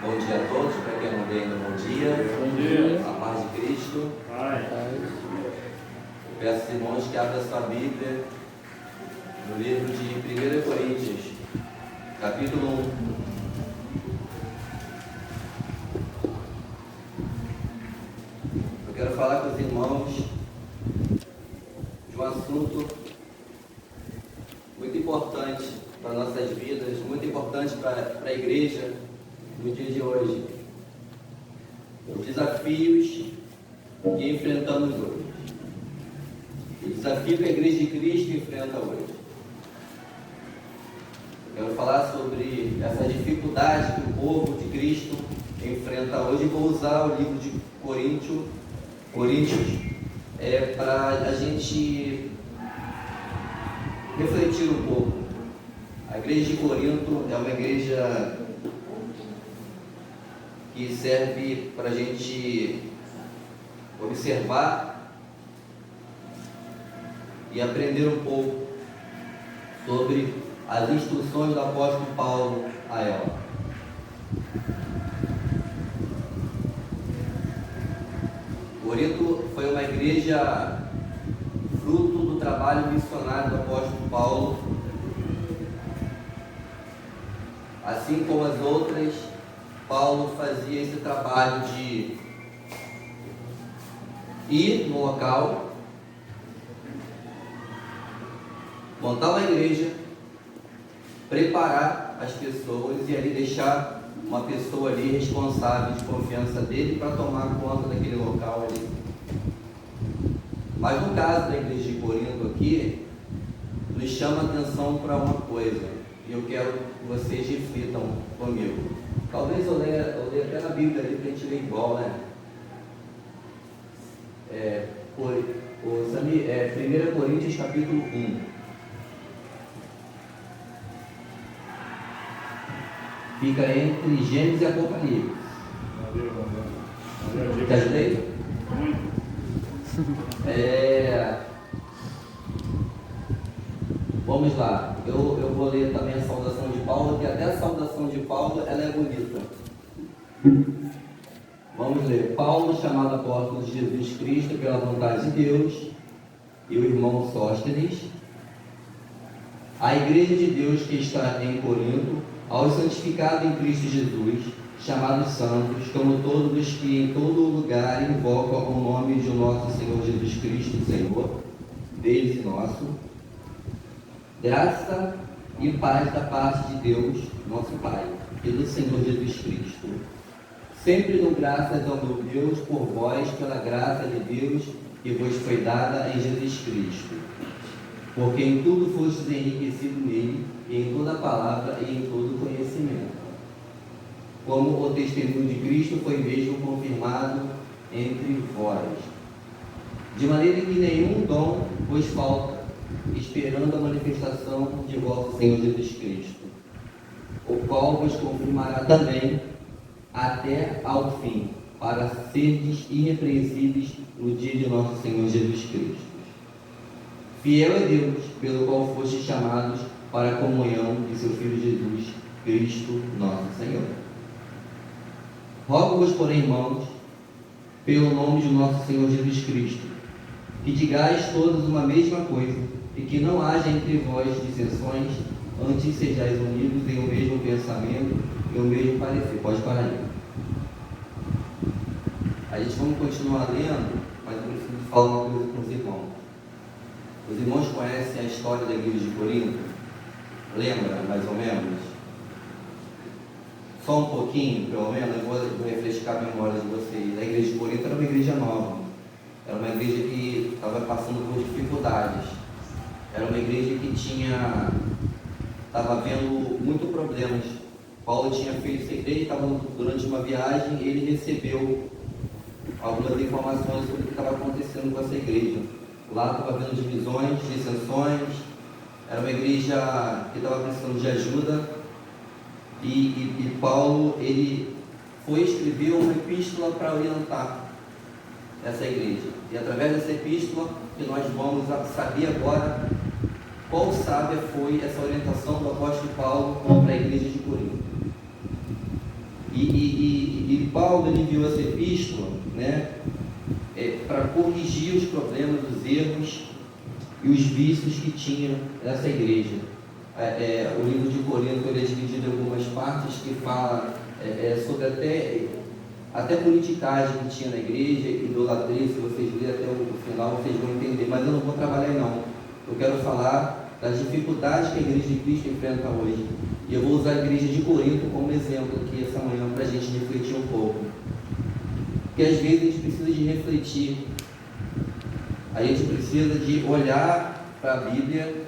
Bom dia a todos, para quem não veio ainda, bom dia. Bom dia. A paz de Cristo. Peço aos irmãos que abram sua Bíblia no livro de 1 Coríntios, capítulo 1. Eu quero falar com os irmãos de um assunto muito importante para nossas vidas, muito importante para a igreja no dia de hoje. Os desafios que enfrentamos hoje. O desafio que a igreja de Cristo enfrenta hoje. Eu quero falar sobre essa dificuldade que o povo de Cristo enfrenta hoje. E vou usar o livro de Coríntios para a gente refletir um pouco. A igreja de Corinto é uma igreja que serve para a gente observar e aprender um pouco sobre as instruções do apóstolo Paulo a ela. Corinto foi uma igreja fruto do trabalho missionário do apóstolo Paulo. Assim como as outras, Paulo fazia esse trabalho de ir no local, montar uma igreja, preparar as pessoas e ali deixar uma pessoa ali responsável de confiança dele para tomar conta daquele local ali. Mas no caso da igreja de Corinto aqui, nos chama a atenção para uma coisa, e eu quero que vocês reflitam comigo. Talvez eu leia até na Bíblia ali para a gente ler igual, né? 1 Coríntios capítulo 1. Fica entre Gênesis e Apocalipse. Te ajudei? Vamos lá. Eu vou ler também a saudação de Paulo, porque até a saudação de Paulo ela é bonita. Vamos ler. Paulo, chamado apóstolo de Jesus Cristo pela vontade de Deus, e o irmão Sóstenes, a igreja de Deus que está em Corinto, aos santificados em Cristo Jesus, chamados santos, como todos os que em todo lugar invocam o nome de nosso Senhor Jesus Cristo, Senhor, deles e nosso, graça e paz da parte de Deus, nosso Pai, e do Senhor Jesus Cristo. Sempre dou graças ao meu Deus por vós, pela graça de Deus que vos foi dada em Jesus Cristo, porque em tudo fostes enriquecido nele, e em toda palavra e em todo conhecimento, como o testemunho de Cristo foi mesmo confirmado entre vós, de maneira que nenhum dom vos falta, esperando a manifestação de vosso Senhor Jesus Cristo, o qual vos confirmará também até ao fim, para serdes irrepreensíveis no dia de nosso Senhor Jesus Cristo. Fiel é Deus, pelo qual fostes chamados para a comunhão de seu Filho Jesus Cristo, nosso Senhor. Rogo-vos, porém, irmãos, pelo nome de nosso Senhor Jesus Cristo, que digais todos uma mesma coisa, e que não haja entre vós dissensões, antes sejais unidos em um mesmo pensamento e um mesmo parecer. Pode parar aí. A gente vamos continuar lendo, mas eu preciso falar uma coisa com os irmãos. Os irmãos conhecem a história da igreja de Corinto? Lembra, mais ou menos? Só um pouquinho, pelo menos, eu vou refrescar a memória de vocês. A igreja de Corinto era uma igreja nova. Era uma igreja que estava passando por dificuldades. Era uma igreja que estava vendo muitos problemas. Paulo tinha feito essa igreja, estava durante uma viagem e ele recebeu algumas informações sobre o que estava acontecendo com essa igreja. Lá estava havendo divisões, dissensões. Era uma igreja que estava precisando de ajuda. E Paulo, ele foi escrever uma epístola para orientar essa igreja. E através dessa epístola, que nós vamos saber agora qual sábia foi essa orientação do apóstolo Paulo para a igreja de Corinto. E Paulo ele enviou essa epístola, né, para corrigir os problemas, os erros e os vícios que tinha nessa igreja. O livro de Corinto ele é dividido em algumas partes que fala sobre até politicagem que tinha na igreja, idolatria. Se vocês lerem até o final, vocês vão entender, mas eu não vou trabalhar não. Eu quero falar das dificuldades que a igreja de Cristo enfrenta hoje. E eu vou usar a igreja de Corinto como exemplo aqui essa manhã para a gente refletir um pouco. Porque às vezes a gente precisa de refletir, a gente precisa de olhar para a Bíblia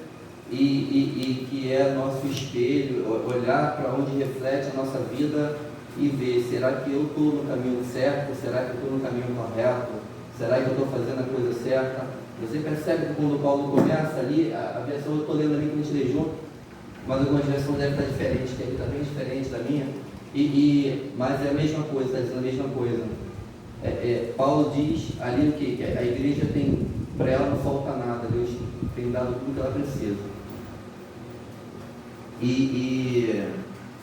e que é nosso espelho, olhar para onde reflete a nossa vida e ver, será que eu estou no caminho certo? Será que eu estou no caminho correto? Será que eu estou fazendo a coisa certa? Você percebe que quando Paulo começa ali, a versão eu estou lendo ali que a gente lê junto, mas algumas versões devem estar diferentes, que aqui está bem diferente da minha, mas é a mesma coisa, está dizendo a mesma coisa. Paulo diz ali o que a igreja tem, para ela não falta nada, Deus tem dado tudo que ela precisa.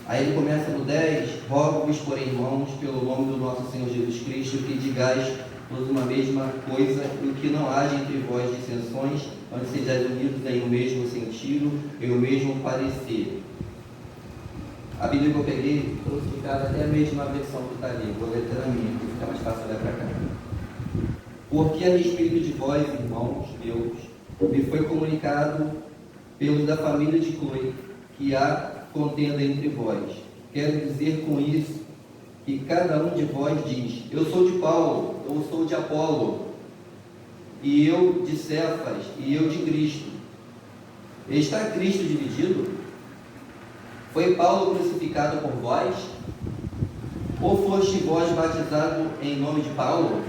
Aí ele começa no 10, rogo-vos, porém, irmãos, pelo nome do nosso Senhor Jesus Cristo, que digais todos uma mesma coisa, e que não haja entre vós dissensões, onde sejais unidos em o mesmo sentido, em o mesmo parecer. A Bíblia que eu peguei, trouxe de casa até a mesma versão que está ali, vou ler até na minha, que fica mais fácil olhar para cá. Porque a respeito de vós, irmãos meus, me foi comunicado pelos da família de Cloe, que há contenda entre vós. Quero dizer com isso que cada um de vós diz: eu sou de Paulo, eu sou de Apolo, e eu de Cefas, e eu de Cristo. Está Cristo dividido? Foi Paulo crucificado por vós? Ou foste vós batizado em nome de Paulo?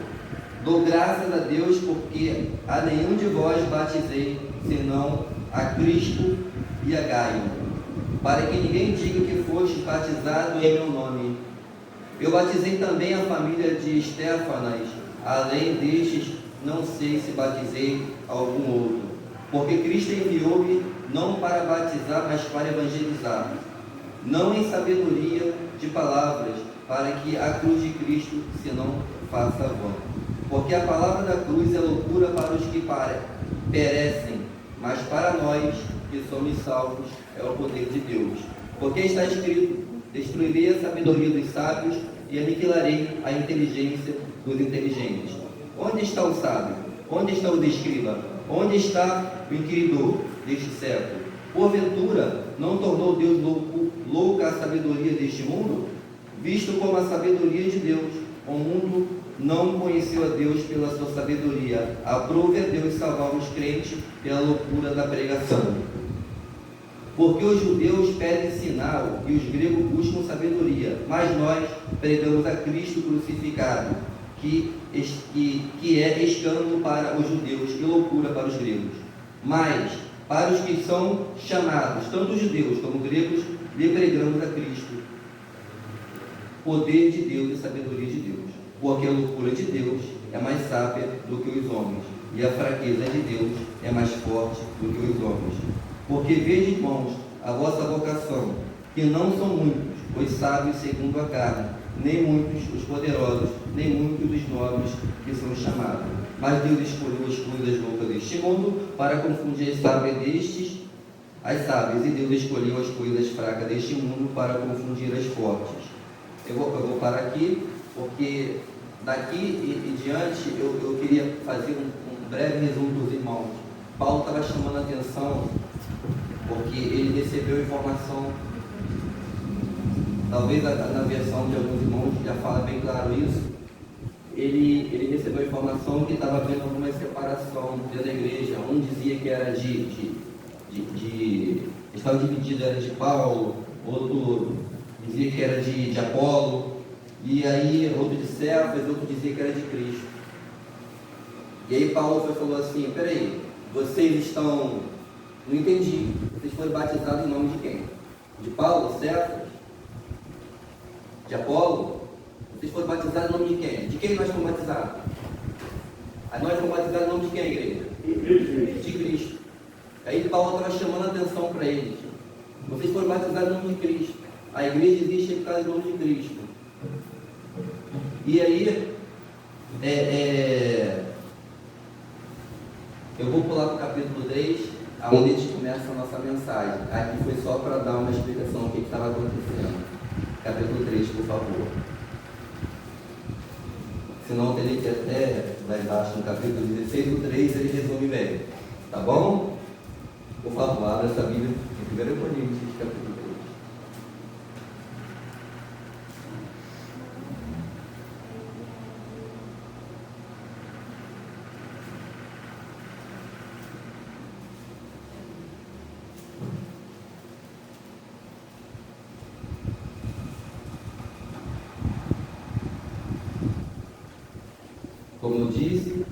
Dou graças a Deus, porque a nenhum de vós batizei, senão a Cristo e a Gaio, para que ninguém diga que foste batizado em meu nome. Eu batizei também a família de Estéfanas, além destes, não sei se batizei algum outro, porque Cristo enviou-me não para batizar, mas para evangelizar, não em sabedoria de palavras, para que a cruz de Cristo se não faça vã. Porque a palavra da cruz é loucura para os que perecem, mas para nós que somos salvos é o poder de Deus. Porque está escrito: destruirei a sabedoria dos sábios e aniquilarei a inteligência dos inteligentes. Onde está o sábio? Onde está o escriba? Onde está o inquiridor deste século? Porventura, não tornou Deus louca a sabedoria deste mundo? Visto como a sabedoria de Deus, o mundo não conheceu a Deus pela sua sabedoria. Aprove a Deus salvar os crentes pela loucura da pregação. Porque os judeus pedem sinal e os gregos buscam sabedoria, mas nós pregamos a Cristo crucificado, que é escândalo para os judeus e loucura para os gregos. Mas para os que são chamados, tanto judeus como gregos, lhe pregamos a Cristo, poder de Deus e sabedoria de Deus. Porque a loucura de Deus é mais sábia do que os homens, e a fraqueza de Deus é mais forte do que os homens. Porque veja, irmãos, a vossa vocação, que não são muitos os sábios segundo a carne, nem muitos os poderosos, nem muitos os nobres que são chamados. Mas Deus escolheu as coisas loucas deste mundo para confundir as sábias as sábias, e Deus escolheu as coisas fracas deste mundo para confundir as fortes. Eu vou parar aqui, porque daqui em diante eu queria fazer um breve resumo dos irmãos. Paulo estava chamando a atenção porque ele recebeu informação, talvez na versão de alguns irmãos já fala bem claro isso. Ele recebeu a informação que estava havendo alguma separação dentro da igreja. Um dizia que era estava dividido, era de Paulo, outro dizia que era de Apolo, e aí outro de Cefas, outro dizia que era de Cristo. E aí Paulo falou assim: peraí, vocês estão, não entendi, vocês foram batizados em nome de quem? De Paulo, Cefas? De Apolo? Vocês foram batizados em nome de quem? De quem nós fomos batizados? Aí nós fomos batizados em nome de quem, igreja? De Cristo. Aí Paulo estava chamando a atenção para eles. Vocês foram batizados em nome de Cristo. A igreja existe por causa do nome de Cristo. E aí, eu vou pular para o capítulo 3, onde a gente começa a nossa mensagem. Aqui foi só para dar uma explicação do que estava acontecendo. Capítulo 3, por favor. Senão eu teria que até lá embaixo no capítulo 16, o 3 ele resume bem. Tá bom? Por favor, abra essa Bíblia em 1 Coríntios, capítulo 3. Como eu disse,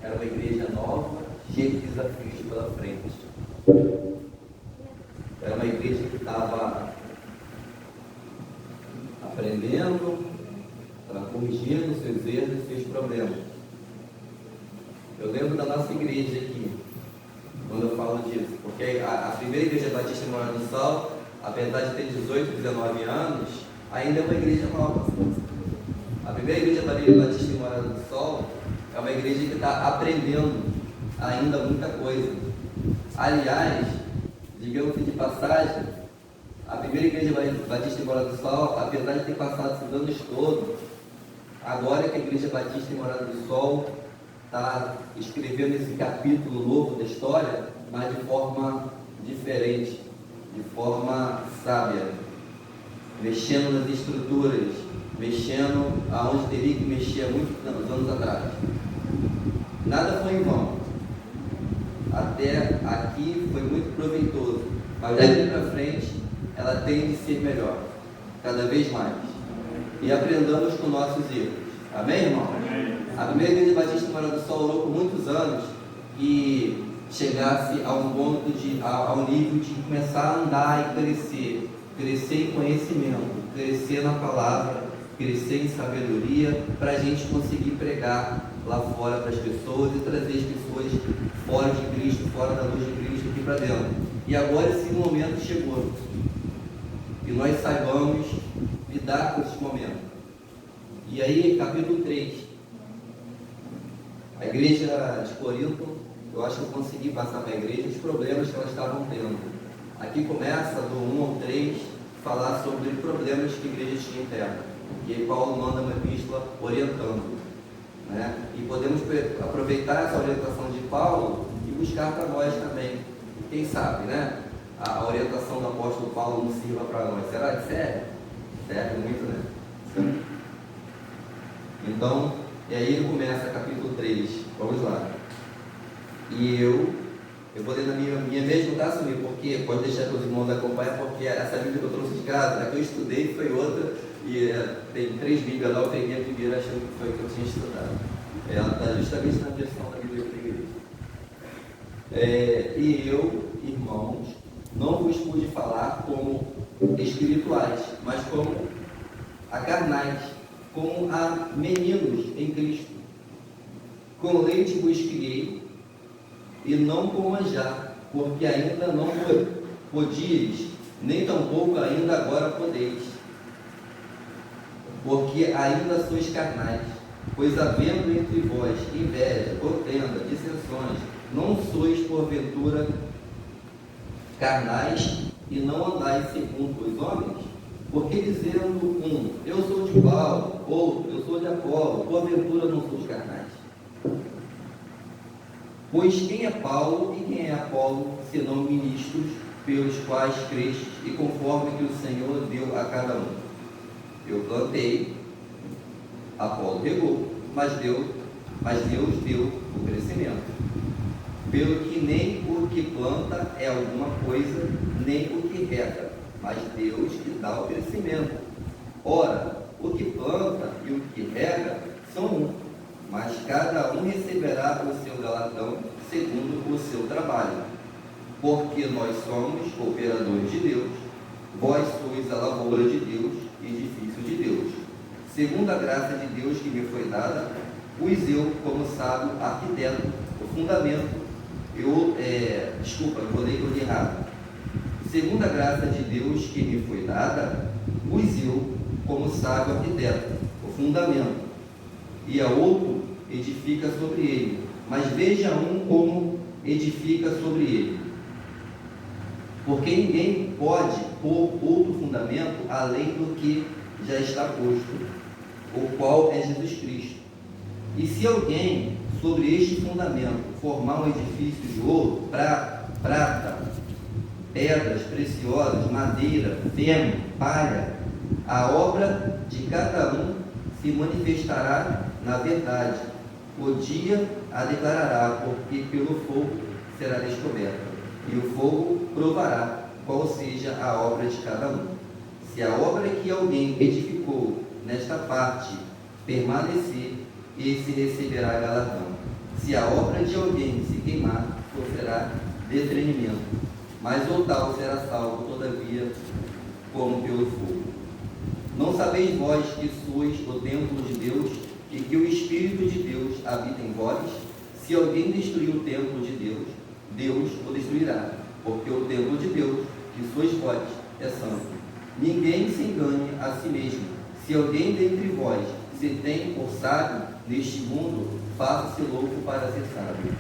era uma igreja nova, cheia de desafios pela frente. Era uma igreja que estava aprendendo, estava corrigindo seus erros e seus problemas. Eu lembro da nossa igreja aqui, quando eu falo disso, porque a primeira igreja batista em Morada do Sol, apesar de ter 18, 19 anos, ainda é uma igreja nova. A primeira igreja batista em Morada do Sol é uma igreja que está aprendendo ainda muita coisa. Aliás, digamos de passagem, a primeira igreja batista em Morada do Sol, apesar de ter passado esses anos todos, agora que a igreja batista em Morada do Sol está escrevendo esse capítulo novo da história, mas de forma diferente, de forma sábia, mexendo nas estruturas, mexendo aonde teria que mexer há muitos anos atrás. Nada foi em vão. Até aqui foi muito proveitoso, mas daqui para frente ela tem de ser melhor, cada vez mais. E aprendamos com nossos erros. Amém, irmão? Amém. A primeira igreja batista em Morada do Sol orou por muitos anos que chegasse a um ponto ao nível de começar a andar e crescer em conhecimento, crescer na palavra, crescer em sabedoria, para a gente conseguir pregar lá fora para as pessoas e trazer as pessoas fora de Cristo, fora da luz de Cristo aqui para dentro. E agora esse momento chegou, e nós saibamos lidar com esse momento. E aí, capítulo 3, a igreja de Corinto, eu acho que eu consegui passar para a igreja os problemas que elas estavam tendo. Aqui começa do 1 ao 3, falar sobre problemas que a igreja tinha interna. E aí Paulo manda uma epístola orientando, né? E podemos aproveitar essa orientação de Paulo e buscar para nós também. Quem sabe, né? A orientação do apóstolo Paulo não sirva para nós. Será que serve? Serve muito, né? Então, e aí ele começa capítulo 3. Vamos lá. E eu vou ler na minha mesmo, tá, Sumir? Porque pode deixar que os irmãos acompanhem, porque essa Bíblia que eu trouxe de casa, a que eu estudei foi outra, e tem 3 Bíblias lá, eu peguei a primeira achando que foi a que eu tinha estudado. Ela está justamente na versão da Bíblia que eu peguei. E eu, irmãos, não vos pude falar como espirituais, mas como a carnais, como a meninos em Cristo. Com leite vos criei, e não com manjar, porque ainda não podíeis, nem tampouco ainda agora podeis, porque ainda sois carnais. Pois havendo entre vós inveja, contenda, dissensões, não sois porventura carnais e não andais segundo os homens? Porque dizendo um, eu sou de Paulo, outro, eu sou de Apolo, porventura não sois carnais? Pois quem é Paulo e quem é Apolo, senão ministros pelos quais crestes e conforme que o Senhor deu a cada um? Eu plantei, Apolo regou, mas Deus deu o crescimento. Pelo que nem o que planta é alguma coisa, nem o que rega, mas Deus que dá o crescimento. Ora, o que planta e o que rega são um, mas cada um receberá o seu galardão segundo o seu trabalho. Porque nós somos cooperadores de Deus, vós sois a lavoura de Deus, edifício de Deus. Segundo a graça de Deus que me foi dada, pus eu, como sábio arquiteto, o fundamento. Eu vou ler o errado. Segundo a graça de Deus que me foi dada, pus eu, como sábio arquiteto, o fundamento, e a outro edifica sobre ele. Mas veja um como edifica sobre ele. Porque ninguém pode pôr outro fundamento além do que já está posto, o qual é Jesus Cristo. E se alguém sobre este fundamento formar um edifício de ouro, prata, pedras preciosas, madeira, feno, palha, a obra de cada um se manifestará na verdade. O dia a declarará, porque pelo fogo será descoberta, e o fogo provará qual seja a obra de cada um. Se a obra que alguém edificou nesta parte permanecer, esse receberá galardão. Se a obra de alguém se queimar, sofrerá detrimento, mas o tal será salvo, todavia, como pelo fogo. Não sabeis vós que sois o templo de Deus e que o Espírito de Deus habita em vós? Se alguém destruir o templo de Deus, Deus o destruirá, porque o templo de Deus, que sois vós, é santo. Ninguém se engane a si mesmo. Se alguém dentre vós se tem por sábio neste mundo, faça-se louco para ser sábio.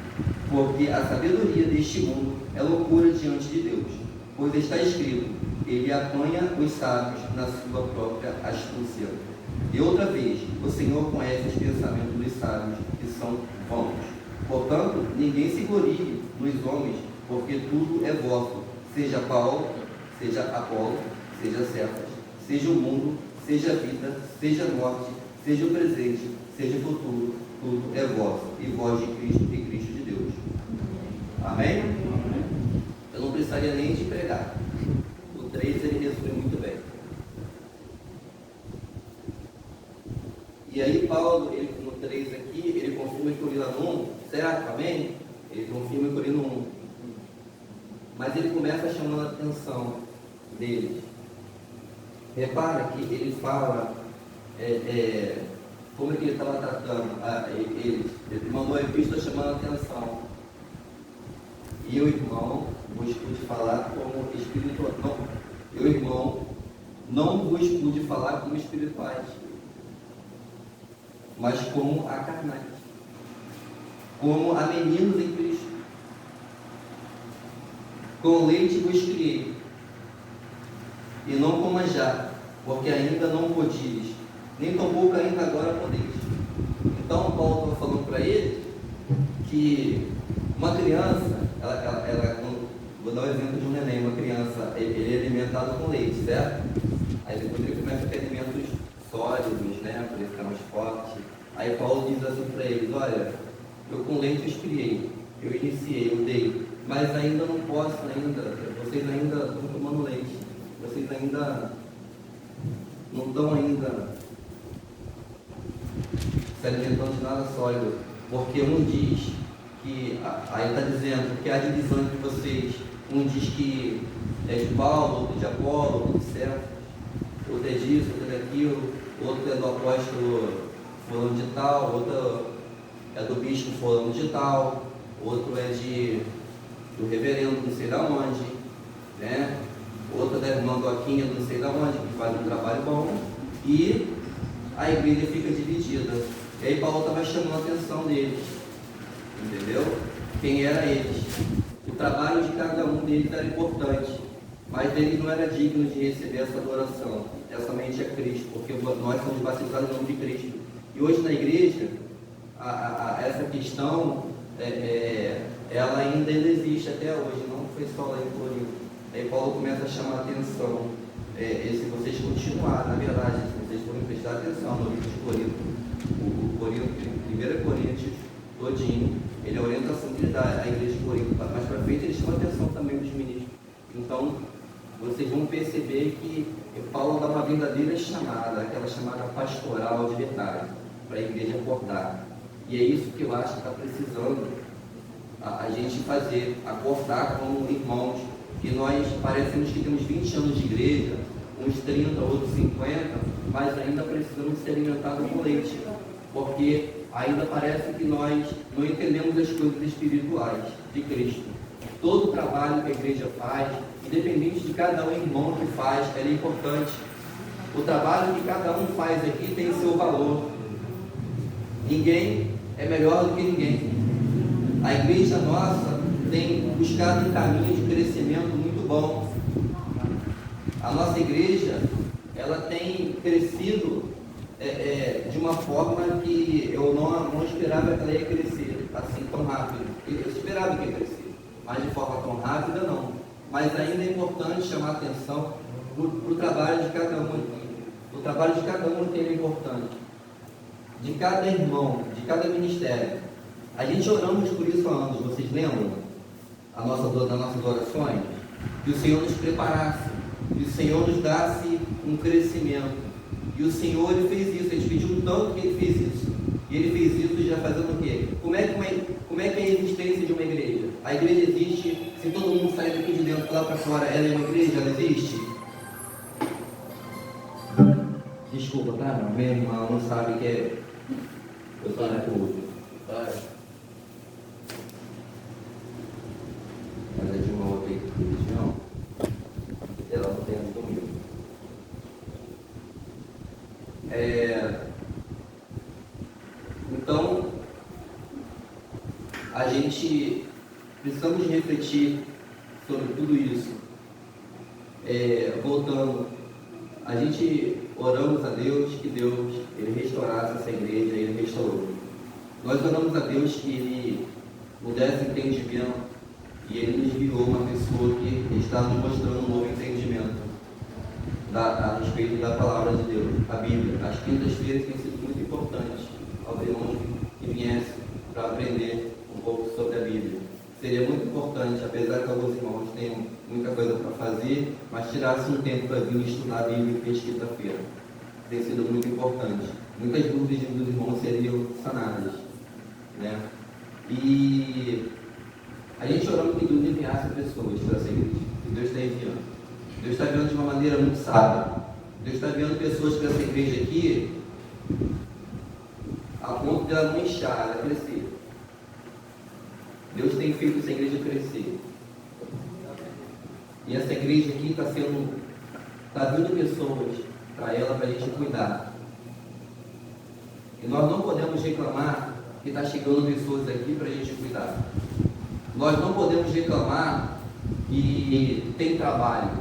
Porque a sabedoria deste mundo é loucura diante de Deus. Pois está escrito, ele apanha os sábios na sua própria astúcia. E outra vez, o Senhor conhece os pensamentos dos sábios, que são vãos. Portanto, ninguém se glorie nos homens, porque tudo é vosso, seja Paulo, seja Apolo, seja Cefas, seja o mundo, seja a vida, seja a morte, seja o presente, seja o futuro, tudo é vosso, e vós de Cristo e Cristo de Deus. Amém? Eu não precisaria nem de pregar. O 3 ele resume muito bem. E aí Paulo, ele, no 3 aqui, ele confirma em Coríntios 1, certo? Amém? Ele confirma em Coríntios 1. Mas ele começa chamando a atenção deles. Repara que ele fala, como é que ele estava tratando eles. Ele mandou a epístola chamando a atenção. E eu, irmão, vos pude falar como espiritual. Não, eu, irmão, não vos pude falar como espirituais, mas como a carnais, como a meninos em Cristo. Com leite vos criei, e não com manjar, porque ainda não podíeis, nem tampouco ainda agora podeis. Então Paulo estava falando para ele que uma criança, vou dar o exemplo de um neném, uma criança, ele é alimentado com leite, certo? Aí depois ele começa a ter alimentos sólidos, né, para ele ficar mais forte. Aí Paulo diz assim para eles, olha, eu com leite os criei, eu iniciei, eu dei, mas ainda não posso, vocês ainda estão tomando leite, vocês ainda não estão ainda se alimentando de nada sólido, porque um diz que, aí está dizendo que há divisão entre vocês, um diz que é de Paulo, outro de Apolo, outro de Cefas, outro é disso, outro é daquilo, outro é do apóstolo fulano de tal, outro é do bispo fulano de tal, outro é do reverendo não sei da onde, né? Outro é da irmã Doquinha não sei da onde, que faz um trabalho bom, e a igreja fica dividida. E aí Paulo estava chamando a atenção deles, entendeu? Quem era eles? O trabalho de cada um deles era importante, mas eles não eram dignos de receber essa adoração. Essa mente é Cristo, porque nós somos batizados em nome de Cristo. E hoje na igreja, essa questão, ela ainda existe até hoje, não foi só lá em Corinto. Aí Paulo começa a chamar a atenção, se vocês continuarem, na verdade, se vocês forem prestar atenção no livro de Corinto, 1 Coríntios, todinho, ele é a orientação que ele dá à igreja de Corinto, mas para frente ele chama a atenção também dos ministros. Então, vocês vão perceber que Paulo dá uma verdadeira chamada, aquela chamada pastoral de verdade, para a igreja acordar. E é isso que eu acho que está precisando a gente fazer, acordar como irmãos, que nós parecemos que temos 20 anos de igreja, uns 30, outros 50, mas ainda precisamos ser alimentados com leite, porque ainda parece que nós não entendemos as coisas espirituais de Cristo. Todo o trabalho que a igreja faz, independente de cada um irmão que faz, é importante. O trabalho que cada um faz aqui tem seu valor. Ninguém é melhor do que ninguém. A igreja nossa tem buscado um caminho de crescimento muito bom. A nossa igreja, ela tem crescido de uma forma que eu não esperava que ela ia crescer assim tão rápido. Eu esperava que ia crescer, mas de forma tão rápida não. Mas ainda é importante chamar a atenção para o trabalho de cada um aqui. O trabalho de cada um aqui é importante. De cada irmão, de cada ministério. A gente oramos por isso há anos, vocês lembram? Das nossas orações? Que o Senhor nos preparasse, que o Senhor nos desse um crescimento. E o Senhor, Ele fez isso, Ele pediu tanto que Ele fez isso. E Ele fez isso já fazendo o quê? Como é que é a existência de uma igreja? A igreja existe, se todo mundo sair daqui de dentro lá para fora, ela é uma igreja? Ela existe? Desculpa, tá? Meu irmão não sabe que é... Eu sou na culto. Mas é de uma outra religião. Ela não tem comigo. Então, a gente precisamos refletir sobre tudo isso. Voltando, a gente oramos a Deus que Deus Ele restaurasse essa igreja, Ele restaurou. Nós oramos a Deus que Ele nos desse entendimento e Ele nos enviou uma pessoa que está nos mostrando um novo entendimento a respeito da palavra de Deus, a Bíblia. As quintas-feiras têm sido muito importantes aos irmãos que viessem para aprender um pouco sobre a Bíblia. Seria muito importante, apesar que alguns irmãos tenham muita coisa para fazer, mas tirassem um tempo para vir estudar a Bíblia e quinta-feira. Tem sido muito importante. Muitas dúvidas dos irmãos seriam sanadas, né? E a gente orando que Deus enviasse pessoas para essa igreja, que Deus está enviando. Deus está enviando de uma maneira muito sábia. Deus está enviando pessoas para essa igreja aqui a ponto de ela não inchar, ela crescer. Deus tem feito essa igreja crescer. E essa igreja aqui está vindo pessoas para ela, para a gente cuidar. E nós não podemos reclamar que está chegando pessoas aqui para a gente cuidar. Nós não podemos reclamar que tem trabalho,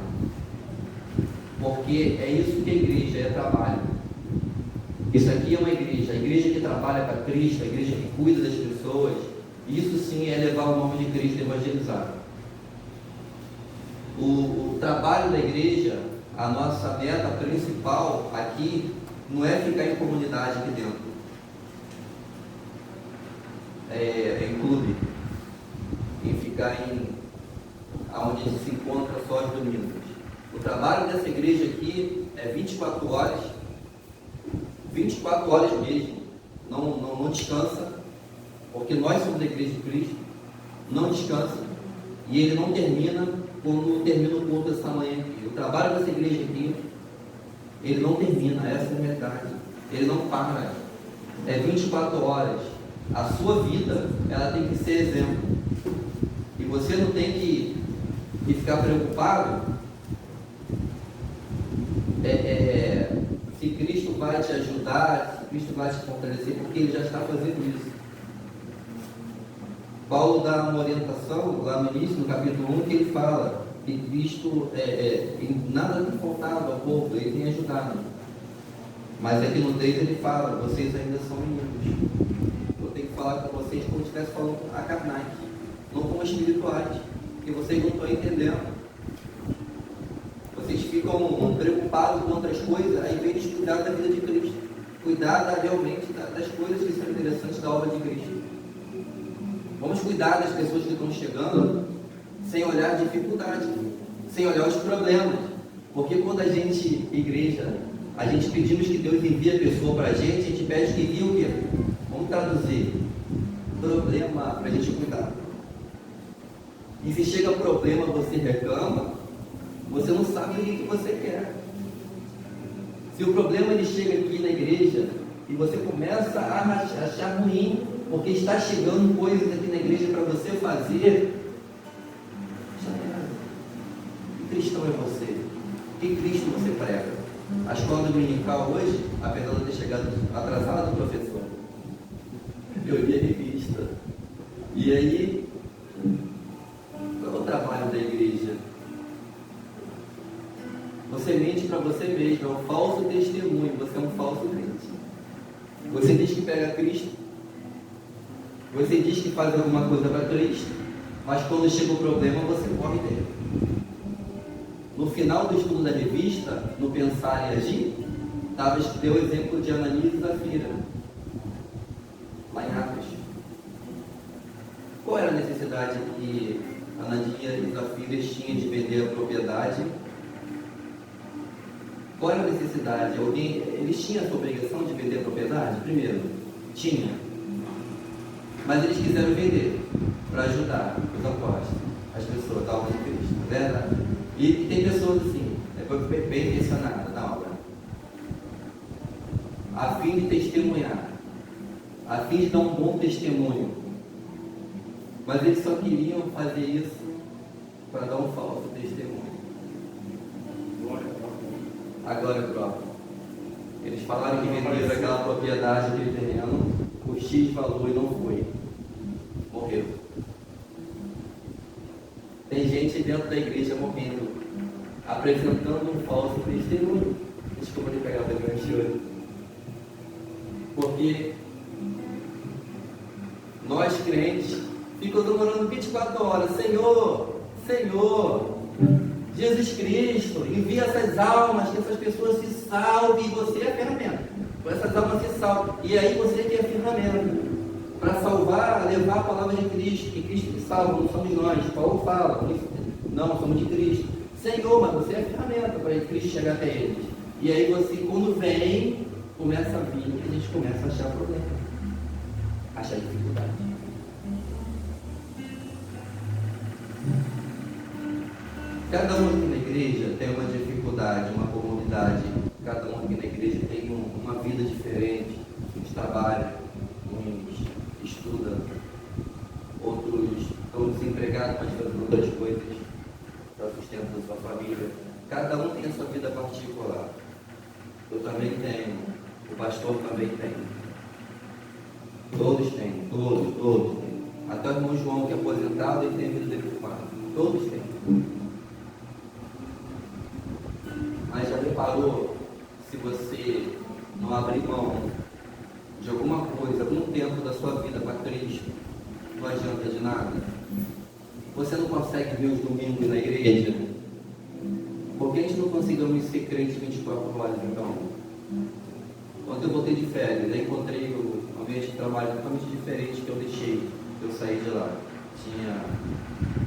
porque é isso que a igreja é, trabalho. Isso aqui é uma igreja, a igreja que trabalha para Cristo, a igreja que cuida das pessoas. Isso sim é levar o nome de Cristo e evangelizar. O trabalho da igreja, a nossa meta principal aqui, não é ficar em comunidade aqui dentro. Em clube. Em ficar onde a gente se encontra só aos domingos. O trabalho dessa igreja aqui é 24 horas. 24 horas mesmo. Não descansa. Porque nós somos a igreja de Cristo. Não descansa. E ele não termina quando termina o culto dessa manhã aqui. O trabalho dessa igreja aqui, ele não termina, essa é a verdade. Ele não para. É 24 horas. A sua vida, ela tem que ser exemplo. E você não tem que ficar preocupado se Cristo vai te ajudar, se Cristo vai te fortalecer, porque Ele já está fazendo isso. Paulo dá uma orientação lá no início, no capítulo 1, que ele fala que Cristo em nada tem faltado ao povo, Ele tem ajudado. Mas aqui no 3 ele fala, vocês ainda são meninos. Eu tenho que falar com vocês como se estivesse falando a carnais, não como espirituais, porque vocês não estão entendendo. Vocês ficam preocupados com outras coisas, ao invés de cuidar da vida de Cristo, cuidar realmente das coisas que são interessantes da obra de Cristo. Vamos cuidar das pessoas que estão chegando sem olhar a dificuldade, sem olhar os problemas, porque quando a gente, igreja, a gente pedimos que Deus envie a pessoa para a gente pede que envie o quê? Vamos traduzir, problema para a gente cuidar. E se chega problema, você reclama, você não sabe o que você quer. Se o problema ele chega aqui na igreja e você começa a achar ruim, porque está chegando coisas aqui na igreja para você fazer, já era. Que cristão é você? Que Cristo você prega? A escola dominical hoje, apesar de eu ter chegado atrasado, professor, eu li a revista. E aí, qual é o trabalho da igreja? Você mente para você mesmo, é um falso testemunho, você é um falso crente. Você diz que pega Cristo, você diz que faz alguma coisa para Cristo, mas quando chega o problema, você corre dele. No final do estudo da revista, no Pensar e Agir, deu o exemplo de Ananias e Zafira, lá em Atos. Qual era a necessidade que Ananias e Zafira tinham de vender a propriedade? Qual era a necessidade? Eles tinham essa obrigação de vender a propriedade? Primeiro, tinha. Mas eles quiseram vender para ajudar os apóstolos, as pessoas da obra de Cristo, não é verdade? E tem pessoas assim, bem intencionadas na obra, a fim de testemunhar, a fim de dar um bom testemunho. Mas eles só queriam fazer isso para dar um falso testemunho. A glória própria. Eles falaram que venderam aquela propriedade, aquele terreno, o X valor e não foi. Morreu. Tem gente dentro da igreja morrendo, apresentando um falso testemunho. Desculpa de pegar o grande olho. Porque nós crentes ficamos demorando 24 horas. Senhor, Senhor, Jesus Cristo, envia essas almas, que essas pessoas se salvem, e você é a ferramenta. Com essas almas se salvam. E aí você que é a ferramenta para salvar, levar a palavra de Cristo, que Cristo que salva, não somos nós. Paulo fala, não, somos de Cristo. Senhor, mas você é a ferramenta para Cristo chegar até eles. E aí você, quando vem, começa a vir, e a gente começa a achar problema, achar dificuldade. Cada um aqui na igreja tem uma dificuldade, uma comunidade. Cada um aqui na igreja tem uma vida diferente. Uns trabalham, uns estudam, outros estão desempregados, mas fazendo outras coisas para sustentar a sua família. Cada um tem a sua vida particular. Eu também tenho, o pastor também tem. Todos têm, todos têm. Até o irmão João, que é aposentado, ele tem a vida dele ocupada. Todos têm. Mas já reparou, se você não abrir mão de alguma coisa, algum tempo da sua vida para Cristo, não adianta de nada? Você não consegue ver os domingos na igreja? Por que a gente não conseguiu ser crente 24 horas então? Quando eu voltei de férias, eu encontrei um ambiente de trabalho totalmente diferente que eu deixei, eu saí de lá. Tinha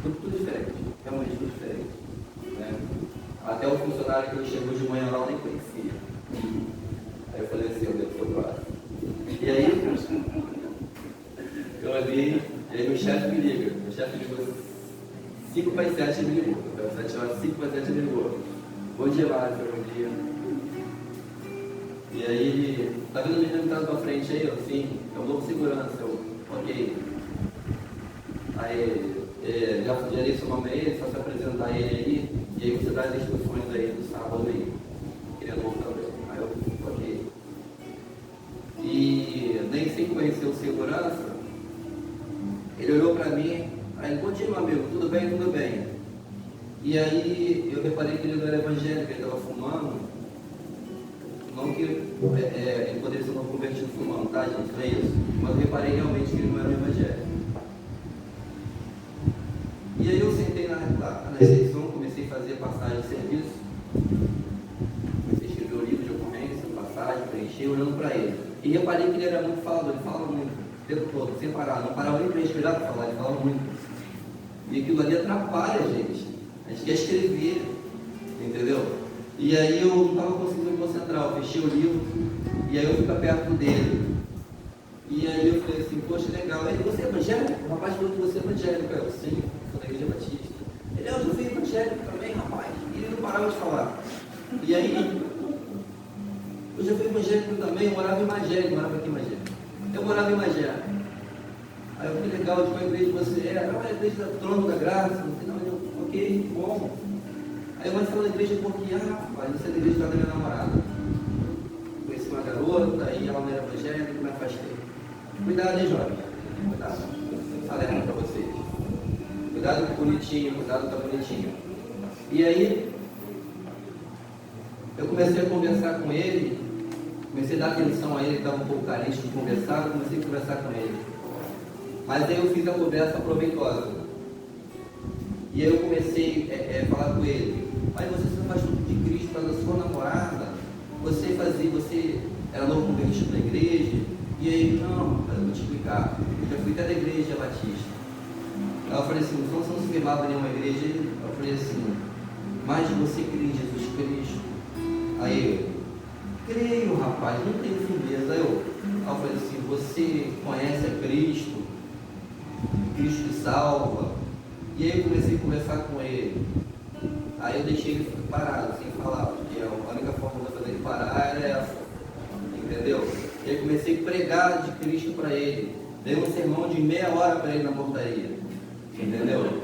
tudo diferente, realmente tudo diferente. Né? Até o funcionário que chegou de manhã lá eu nem conhecia. Aí eu falei assim, eu devo ser próximo. E aí, eu olhei, e aí meu chefe me liga. Meu chefe ligou 5 para as 7 me ligou. Então, 7 horas, 5 para as 7 me ligou. Bom dia, Mário, bom dia. E aí ele, tá vendo o menino que tá na tua frente aí? Eu, sim, é o novo segurança. Eu, ok. Aí, já dei seu nome a ele, só se apresentar a ele aí, e aí você dá as instruções aí do sábado aí, querendo voltar também. Aí eu, ok. E nem sem conhecer o segurança, ele olhou para mim, aí, bom dia, meu amigo, tudo bem, tudo bem. E aí eu reparei que ele não era evangélico, ele estava fumando. Não que ele poderia ser um convertido fumando, tá, gente? Não é isso. Mas eu reparei realmente que ele não era evangélico. E aí eu sentei na recepção, comecei a fazer passagem de serviço. Comecei a escrever o livro de ocorrência, passagem, preencher, olhando para ele. E reparei que ele era muito falador, ele falava muito, o tempo todo, sem parar. Não parava nem para respirar para falar, ele falava muito. E aquilo ali atrapalha a gente. A gente quer escrever, entendeu? E aí eu não estava conseguindo me concentrar, eu fechei o livro, e aí eu fui para perto dele. E aí eu falei assim, poxa, legal. Aí você é evangélico? O rapaz falou que você é evangélico. Eu, sim, sou da igreja batista. Ele, eu fui evangélico também, rapaz. E ele não parava de falar. E aí, eu já fui evangélico também, eu morava em Magé, morava aqui em Magé. Eu morava em Magé. Aí eu falei, legal, de qual igreja você é? Ah, a igreja do Trono da Graça. No final, eu, ok, bom. Aí eu falo da igreja porque, rapaz, você é da igreja da minha namorada. Conheci uma garota, aí ela não era evangélica, me afastei. Cuidado, hein, jovem? Cuidado. Alerta para vocês. Cuidado com o bonitinho, cuidado com a bonitinha. E aí, eu comecei a conversar com ele, comecei a dar atenção a ele, estava um pouco carente de conversar, eu comecei a conversar com ele. Mas aí eu fiz a conversa proveitosa. E aí eu comecei a falar com ele. Mas você se afastou de Cristo para a sua namorada? Você era novo convertido na igreja? E aí, não, eu vou te explicar. Eu já fui até da igreja batista. Aí eu falei assim, você não se firmava em nenhuma igreja? Eu falei assim, mas você crê em Jesus Cristo? Aí eu, creio, rapaz, não tenho firmeza. Aí eu falei assim, você conhece a Cristo? Cristo te salva? E aí eu comecei a conversar com ele. Aí eu deixei ele parado, sem falar, porque a única forma de eu fazer ele parar era essa. Entendeu? E aí eu comecei a pregar de Cristo para ele. Dei um sermão de meia hora para ele na portaria. Entendeu?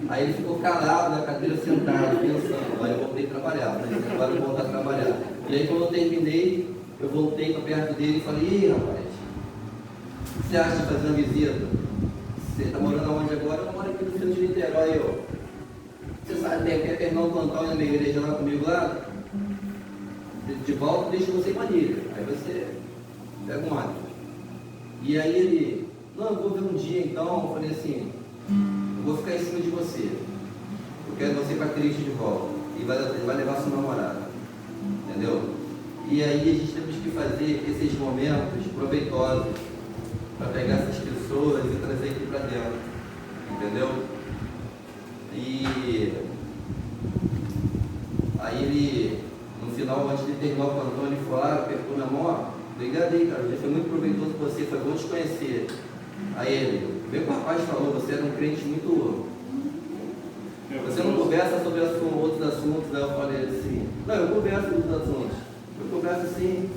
Aí ele ficou calado na cadeira sentado, pensando. Aí eu voltei a trabalhar. Agora eu vou voltar a trabalhar. E aí quando eu terminei, eu voltei para perto dele e falei, ei, rapaz, o que você acha de fazer uma visita? Você está morando onde agora? Eu moro aqui no centro de Niterói. Você sabe, quer terminar um plantão na minha igreja lá comigo lá? De volta, deixa você com a ilha. Aí você pega um ônibus. E aí ele, não, eu vou ver um dia então. Eu falei assim, eu vou ficar em cima de você. Eu quero você para Cristo de volta. E vai levar sua namorada. Entendeu? E aí a gente temos que fazer esses momentos proveitosos para pegar essas pessoas e trazer aqui para dentro. Entendeu? E aí ele, no final, antes de terminar o plantão, ele falou, apertou na mão, obrigado aí, cara, já foi muito proveitoso para você, foi bom te conhecer. Aí ele, bem que o rapaz falou, você era um crente muito... Você não conversa sobre outros assuntos. Aí eu falei assim, não, eu converso sobre os assuntos. Eu converso sim,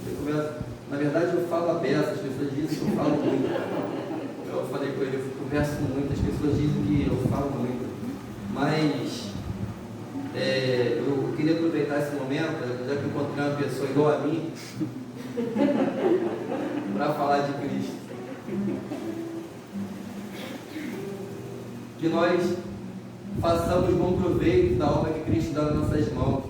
na verdade eu falo a beça, as pessoas dizem que eu falo muito. Eu falei com ele, eu converso muito, as pessoas dizem que eu falo muito. Mas eu queria aproveitar esse momento, já que encontrei uma pessoa igual a mim, para falar de Cristo. Que nós façamos bom proveito da obra que Cristo dá nas nossas mãos.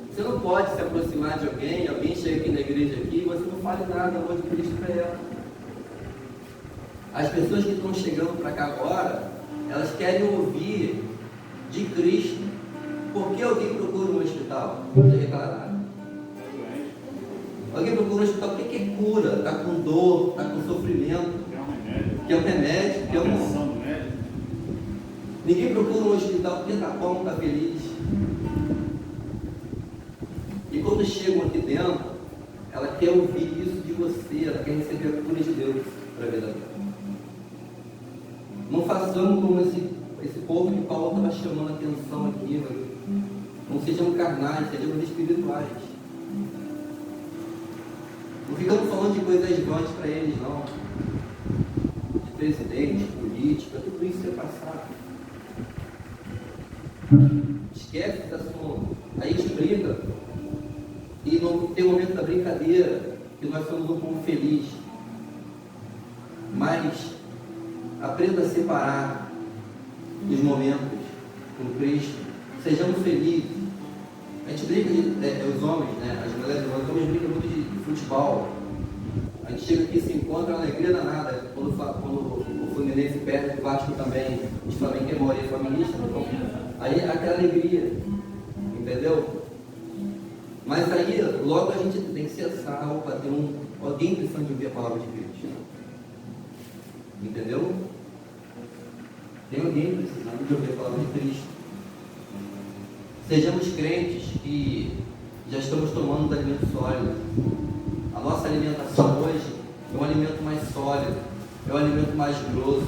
Você não pode se aproximar de alguém chega aqui na igreja aqui e você não fale nada do amor de Cristo para ela. As pessoas que estão chegando para cá agora, elas querem ouvir de Cristo. Por que alguém procura um hospital? Não tem reclamado. Alguém procura um hospital, o que é cura? Está com dor, está com sofrimento. Que é um remédio, que é um... Ninguém procura um hospital porque está bom, está feliz. E quando chegam aqui dentro, ela quer ouvir isso de você, ela quer receber a cura de Deus para a vida dela. Não façamos como esse povo que Paulo estava chamando a atenção aqui. Não sejam carnais, sejam espirituais. Não ficamos falando de coisas vãs para eles, não. De presidente, política, tudo isso é passado. Esquece esse assunto. Aí a gente brinca. E não tem o momento da brincadeira, que nós somos um povo feliz. Mas aprenda a separar os momentos com Cristo. Sejamos felizes. A gente brinca, os homens, né? As mulheres, os homens brincam muito de futebol. A gente chega aqui e se encontra uma alegria danada. Quando o Fluminense perde, o Vasco também, os Flamengo é maioria familista, então, aí é aquela alegria. Entendeu? Mas aí, logo a gente tem que cessar para ter alguém precisando de ouvir a palavra de Cristo. Entendeu? Tem alguém precisando de ouvir a palavra de Cristo. Sejamos crentes que já estamos tomando do alimento sólido. A nossa alimentação hoje é um alimento mais sólido, é um alimento mais grosso.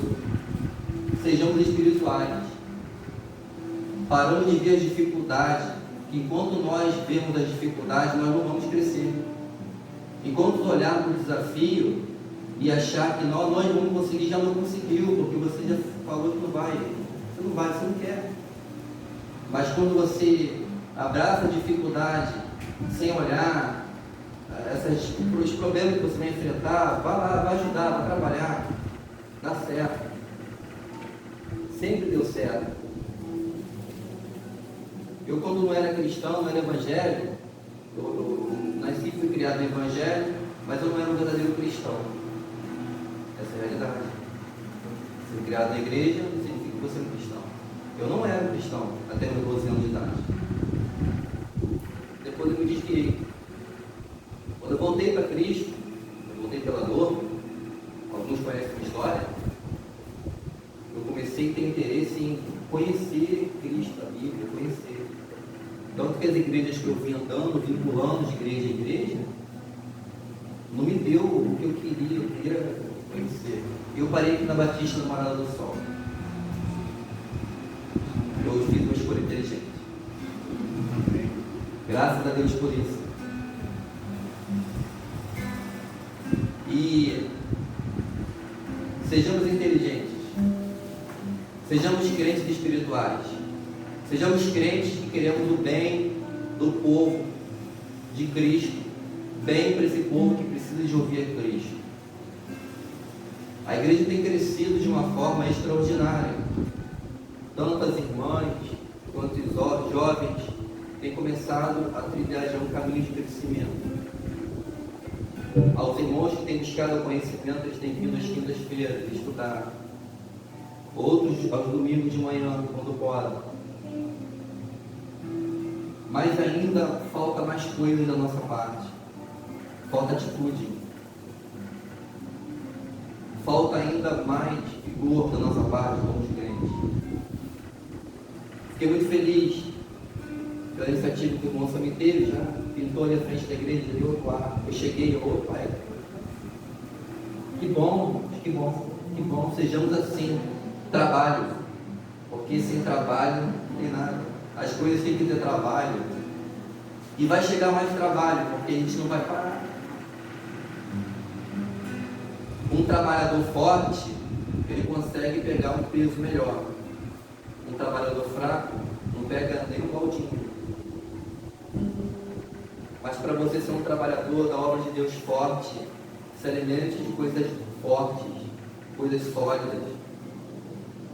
Sejamos espirituais. Paramos de ver as dificuldades. Enquanto nós vemos as dificuldades, nós não vamos crescer. Enquanto olharmos para o desafio e achar que nós vamos conseguir, já não conseguiu, porque você já falou que não vai. Você não vai, você não quer. Mas quando você abraça a dificuldade sem olhar os problemas que você vai enfrentar, vai lá, vai ajudar, vai trabalhar, dá certo. Sempre deu certo. Eu, quando não era cristão, não era evangélico, eu nasci e fui criado no evangelho, mas eu não era um verdadeiro cristão. Essa é a realidade. Ser criado na igreja não significa que você é um cristão. Eu não era um cristão até meus 12 anos de idade. Depois eu me desviei. Quando eu voltei para Cristo, eu voltei pela dor, alguns conhecem a história, eu comecei a ter interesse em conhecer Cristo, a Bíblia, conhecer. Tanto que as igrejas que eu vim andando, vinculando de igreja em igreja, não me deu o que eu queria conhecer. Eu parei aqui na Batista do Morada do Sol. Eu fiz uma escolha inteligente. Graças a Deus por isso. E sejamos inteligentes. Sejamos crentes espirituais. Sejamos crentes que queremos o bem do povo de Cristo. Bem para esse povo que precisa de ouvir a Cristo. A igreja tem crescido de uma forma extraordinária. Tanto as irmãs quanto os jovens têm começado a trilhar já um caminho de crescimento. Aos irmãos que têm buscado o conhecimento, eles têm vindo às quintas-feiras estudar. Outros aos domingos de manhã, quando podem. Mas ainda falta mais coisas da nossa parte. Falta atitude. Falta ainda mais vigor da nossa parte como crentes. Fiquei muito feliz pela iniciativa que o irmão Sami teve, já pintou ali à frente da igreja, ali outro ar. Eu cheguei, opa, que bom, sejamos assim, trabalho, porque sem trabalho não tem nada. As coisas têm que ter trabalho, e vai chegar mais trabalho, porque a gente não vai parar. Um trabalhador forte, ele consegue pegar um peso melhor. Um trabalhador fraco não pega nem um baldinho. Mas para você ser um trabalhador da obra de Deus forte, se alimente de coisas fortes, coisas sólidas.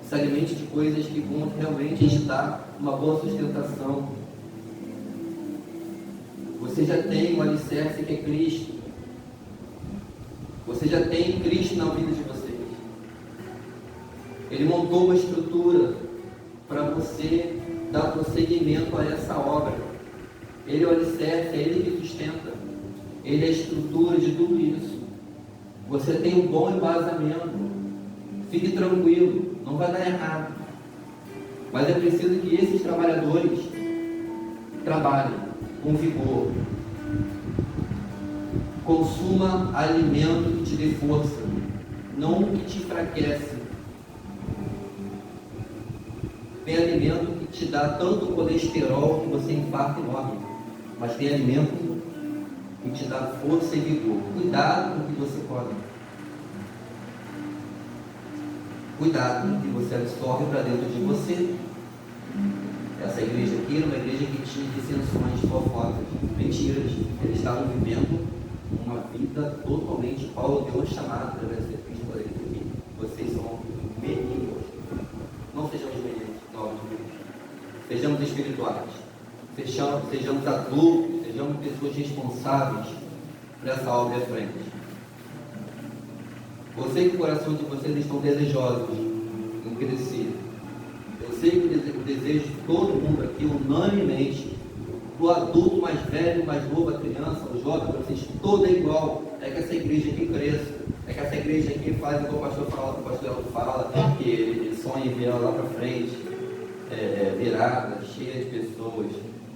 Se alimente de coisas que vão realmente te dar uma boa sustentação. Você já tem um alicerce que é Cristo. Você já tem Cristo na vida de vocês. Ele montou uma estrutura para você dar prosseguimento a essa obra. Ele é o alicerce, é Ele que sustenta. Ele é a estrutura de tudo isso. Você tem um bom embasamento. Fique tranquilo, não vai dar errado. Mas é preciso que esses trabalhadores trabalhem com vigor. Consuma alimento que te dê força, não que te enfraquece. Tem alimento que te dá tanto colesterol que você infarta e morre, mas tem alimento que te dá força e vigor. Cuidado com o que você come. Cuidado com o que você absorve para dentro de você. Essa igreja aqui era uma igreja que tinha dissensões, fofocas, mentiras. Eles estavam vivendo uma vida totalmente. Paulo deu uma chamada através dessa epístola aqui. Vocês são meninos. Não sejamos meninos, não. Sejamos espirituais. Sejamos adultos, sejamos pessoas responsáveis por essa obra à frente. Eu sei que o coração de vocês estão desejosos em crescer. Eu sei que o desejo de todo mundo aqui, unanimemente, do adulto mais velho, mais novo, a criança, o jovem, para vocês, todo é igual. É que essa igreja aqui cresça. É que essa igreja aqui faz o que o pastor fala, o pastor Elton fala, que ele sonha em ver ela lá para frente, virada, cheia de pessoas.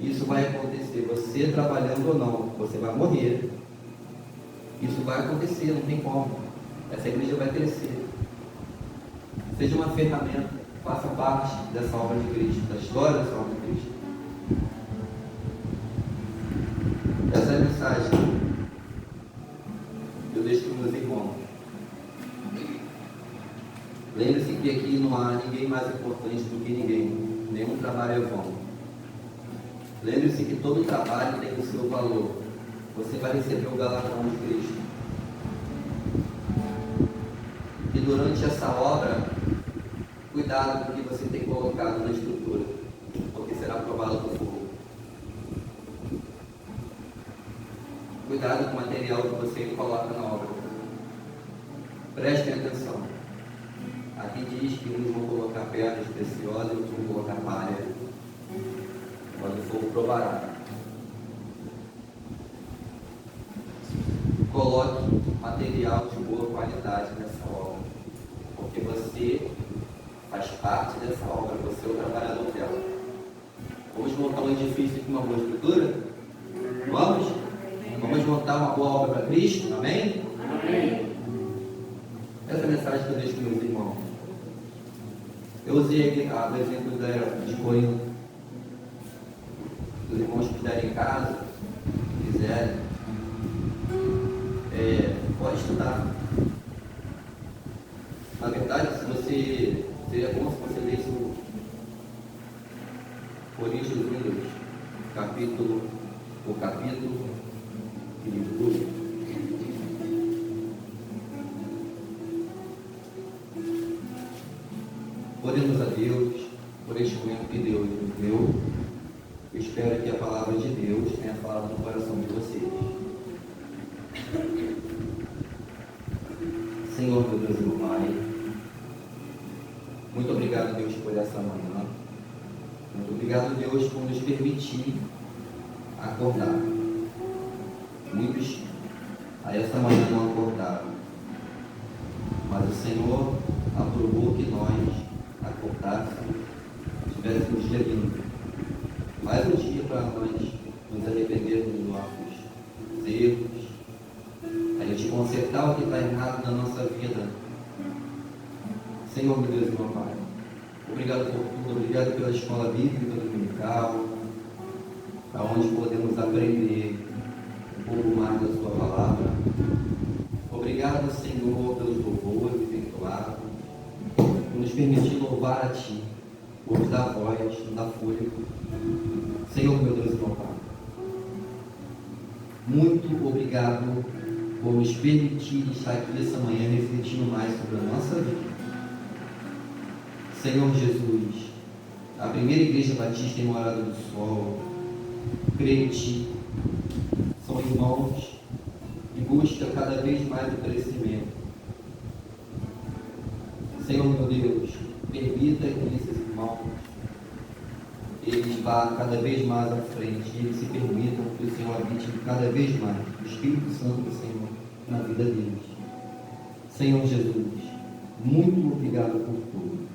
Isso vai acontecer, você trabalhando ou não, você vai morrer. Isso vai acontecer, não tem como. Essa igreja vai crescer. Seja uma ferramenta, faça parte dessa obra de Cristo, da história dessa obra de Cristo. Essa é a mensagem que eu deixo para os meus irmãos. Lembre-se que aqui não há ninguém mais importante do que ninguém. Nenhum trabalho é vão. Lembre-se que todo trabalho tem o seu valor. Você vai receber o galardão de Cristo. E durante essa obra, cuidado com o que você tem colocado na estrutura, porque será provado por fogo. Cuidado com o material que você coloca na obra. Prestem atenção. Aqui diz que uns vão colocar pedras preciosas, outros vão colocar palha. Quando o fogo provará. Coloque material de boa qualidade nessa obra, porque você faz parte dessa obra, você é o trabalhador dela. Vamos montar um edifício com uma boa estrutura? Vamos? Vamos montar uma boa obra para Cristo? Amém? Amém. Essa é a mensagem que eu deixo para meus irmãos. Eu usei aqui o exemplo de Corinto. Se os irmãos puderem em casa, quiserem, pode estudar. Na verdade, seria bom se você lesse o Coríntios 1, capítulo e livro 2. Oremos a Deus por este momento que Deus nos deu. Eu espero que a palavra de Deus tenha falado no coração de vocês. Senhor, meu Deus e meu Pai, muito obrigado, Deus, por essa manhã. Muito obrigado, Deus, por nos permitir acordar. Muitos a essa manhã não acordaram, mas o Senhor aprovou que nós acordássemos, tivéssemos dia limpo. Mais um dia para nós nos arrependermos dos nossos erros, a gente consertar o que está errado na nossa vida. Senhor, meu Deus e meu Pai, obrigado por tudo, obrigado pela escola bíblica dominical, onde podemos aprender um pouco mais da Sua palavra. Obrigado, Senhor, pelos louvores efetuados, por nos permitir louvar a Ti, por nos dar voz, nos dar fôlego. Senhor, meu Deus e meu Pai, muito obrigado por nos permitir estar aqui essa manhã refletindo mais sobre a nossa vida. Senhor Jesus, a primeira igreja batista em Morada do Sol, creio em Ti, são irmãos que buscam cada vez mais o crescimento. Senhor, meu Deus, permita que esses irmãos eles vá cada vez mais à frente, e eles se permitam que o Senhor habite cada vez mais o Espírito Santo do Senhor na vida deles. Senhor Jesus, muito obrigado por tudo.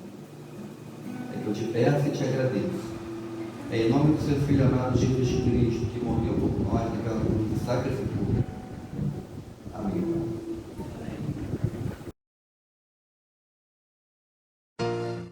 É que eu te peço e te agradeço. É em nome do seu Filho amado Jesus Cristo, que morreu